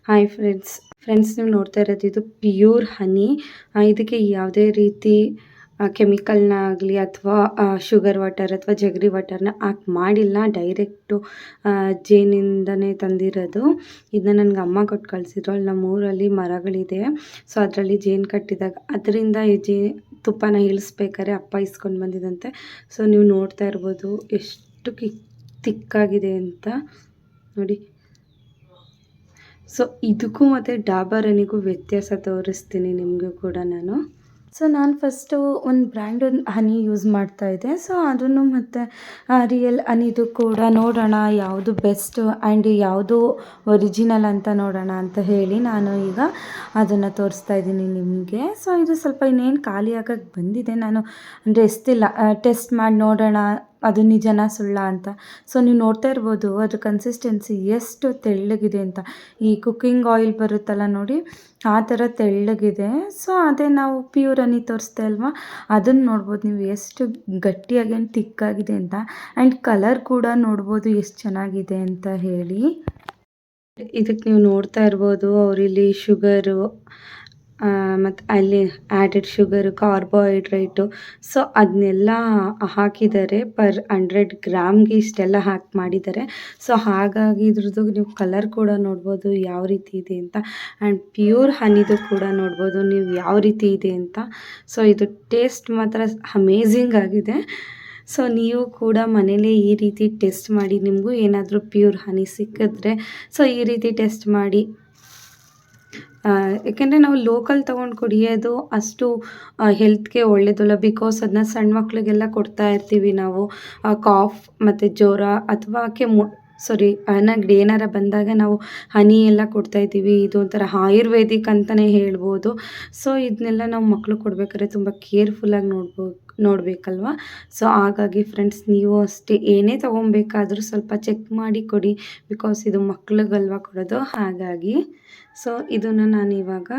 Hi friends ನೀವು ನೋಡ್ತಾ ಇರೋದು ಇದು ಪ್ಯೂರ್ ಹನಿ. ಇದಕ್ಕೆ ಯಾವುದೇ ರೀತಿ ಕೆಮಿಕಲ್ನ ಆಗಲಿ ಅಥವಾ ಶುಗರ್ ವಾಟರ್ ಅಥವಾ ಜಗರಿ ವಾಟರ್ನ ಹಾಕಿ ಮಾಡಿಲ್ಲ. ಡೈರೆಕ್ಟು ಜೇನಿಂದನೇ ತಂದಿರೋದು. ಇದನ್ನ ನನಗೆ ಅಮ್ಮ ಕೊಟ್ಟು ಕಳಿಸಿದ್ರು. ಅಲ್ಲಿ ನಮ್ಮ ಊರಲ್ಲಿ ಮರಗಳಿದೆ, ಸೊ ಅದರಲ್ಲಿ ಜೇನು ಕಟ್ಟಿದಾಗ ಅದರಿಂದ ತುಪ್ಪನ ಇಳಿಸ್ಬೇಕಾದ್ರೆ ಅಪ್ಪ ಇಸ್ಕೊಂಡು ಬಂದಿದಂತೆ. ಸೊ ನೀವು ನೋಡ್ತಾ ಇರ್ಬೋದು ಎಷ್ಟು ತಿಕ್ಕಾಗಿದೆ ಅಂತ ನೋಡಿ. ಸೊ ಇದಕ್ಕೂ ಮತ್ತು ಡಾಬರ್ ಹನಿಗೂ ವ್ಯತ್ಯಾಸ ತೋರಿಸ್ತೀನಿ ನಿಮಗೂ ಕೂಡ ನಾನು. ಸೊ ನಾನು ಫಸ್ಟು ಒಂದು ಬ್ರ್ಯಾಂಡ್ ಹನಿ ಯೂಸ್ ಮಾಡ್ತಾಯಿದ್ದೆ. ಸೊ ಅದನ್ನು ಮತ್ತು ರಿಯಲ್ ಹನಿದು ಕೂಡ ನೋಡೋಣ ಯಾವುದು ಬೆಸ್ಟ್ ಆ್ಯಂಡ್ ಯಾವುದು ಒರಿಜಿನಲ್ ಅಂತ ನೋಡೋಣ ಅಂತ ಹೇಳಿ ನಾನು ಈಗ ಅದನ್ನು ತೋರಿಸ್ತಾ ಇದ್ದೀನಿ ನಿಮಗೆ. ಸೊ ಇದು ಸ್ವಲ್ಪ ಇನ್ನೇನು ಖಾಲಿ ಆಗಕ್ಕೆ ಬಂದಿದೆ. ನಾನು ಅಂದರೆ ಎಷ್ಟಿಲ್ಲ, ಟೆಸ್ಟ್ ಮಾಡಿ ನೋಡೋಣ ಅದು ನಿಜನಾ ಸುಳ್ಳ ಅಂತ. ಸೊ ನೀವು ನೋಡ್ತಾ ಇರ್ಬೋದು ಅದ್ರ ಕನ್ಸಿಸ್ಟೆನ್ಸಿ ಎಷ್ಟು ತೆಳ್ಳಗಿದೆ ಅಂತ. ಈ ಕುಕ್ಕಿಂಗ್ ಆಯಿಲ್ ಬರುತ್ತಲ್ಲ ನೋಡಿ, ಆ ಥರ ತೆಳ್ಳಗಿದೆ. ಸೊ ಅದೇ ನಾವು ಪ್ಯೂರ್ ಹನಿ ತೋರಿಸ್ತಾ ಅಲ್ವಾ, ಅದನ್ನು ನೋಡ್ಬೋದು ನೀವು ಎಷ್ಟು ಗಟ್ಟಿಯಾಗಿ ಆ್ಯಂಡ್ ತಿಕ್ಕಾಗಿದೆ ಅಂತ. ಆ್ಯಂಡ್ ಕಲರ್ ಕೂಡ ನೋಡ್ಬೋದು ಎಷ್ಟು ಚೆನ್ನಾಗಿದೆ ಅಂತ ಹೇಳಿ. ಇದಕ್ಕೆ ನೀವು ನೋಡ್ತಾ ಇರ್ಬೋದು ಅವರಿಲ್ಲಿ ಶುಗರು ಮತ್ತು ಅಲ್ಲಿ ಆ್ಯಡೆಡ್ ಶುಗರು, ಕಾರ್ಬೋಹೈಡ್ರೇಟು, ಸೊ ಅದನ್ನೆಲ್ಲ ಹಾಕಿದ್ದಾರೆ. ಪರ್ 100 ಗ್ರಾಮ್ಗೆ ಇಷ್ಟೆಲ್ಲ ಹಾಕಿ ಮಾಡಿದ್ದಾರೆ. ಸೊ ಹಾಗಾಗಿ ಇದ್ರದ್ದು ನೀವು ಕಲರ್ ಕೂಡ ನೋಡ್ಬೋದು ಯಾವ ರೀತಿ ಇದೆ ಅಂತ. ಆ್ಯಂಡ್ ಪ್ಯೂರ್ ಹನಿದು ಕೂಡ ನೋಡ್ಬೋದು ನೀವು ಯಾವ ರೀತಿ ಇದೆ ಅಂತ. ಸೊ ಇದು ಟೇಸ್ಟ್ ಮಾತ್ರ ಅಮೇಝಿಂಗ್ ಆಗಿದೆ. ಸೊ ನೀವು ಕೂಡ ಮನೇಲೇ ಈ ರೀತಿ ಟೆಸ್ಟ್ ಮಾಡಿ. ನಿಮಗೂ ಏನಾದರೂ ಪ್ಯೂರ್ ಹನಿ ಸಿಕ್ಕಿದ್ರೆ ಸೊ ಈ ರೀತಿ ಟೆಸ್ಟ್ ಮಾಡಿ. ಏಕೆಂದರೆ ನಾವು ಲೋಕಲ್ ತೊಗೊಂಡು ಕುಡಿಯೋದು ಅಷ್ಟು ಹೆಲ್ತ್ಗೆ ಒಳ್ಳೆಯದಲ್ಲ. ಬಿಕಾಸ್ ಅದನ್ನ ಸಣ್ಣ ಮಕ್ಕಳಿಗೆಲ್ಲ ಕೊಡ್ತಾ ಇರ್ತೀವಿ ನಾವು. ಕಾಫ್ ಮತ್ತು ಜ್ವರ ಅಥವಾ ನೆಗಡಿ ಏನಾರ ಬಂದಾಗ ನಾವು ಹನಿ ಎಲ್ಲ ಕೊಡ್ತಾಯಿದ್ದೀವಿ. ಇದು ಒಂಥರ ಆಯುರ್ವೇದಿಕ್ ಅಂತಲೇ ಹೇಳ್ಬೋದು. ಸೊ ಇದನ್ನೆಲ್ಲ ನಾವು ಮಕ್ಳಿಗೆ ಕೊಡ್ಬೇಕಾದ್ರೆ ತುಂಬ ಕೇರ್ಫುಲ್ಲಾಗಿ ನೋಡಬೇಕಲ್ವ. ಸೊ ಹಾಗಾಗಿ ಫ್ರೆಂಡ್ಸ್ ನೀವು ಅಷ್ಟೇ ಏನೇ ತೊಗೊಬೇಕಾದ್ರೂ ಸ್ವಲ್ಪ ಚೆಕ್ ಮಾಡಿ ಕೊಡಿ. ಬಿಕಾಸ್ ಇದು ಮಕ್ಳಿಗಲ್ವ ಕೊಡೋದು, ಹಾಗಾಗಿ. ಸೊ ಇದನ್ನು ನಾನು ಇವಾಗ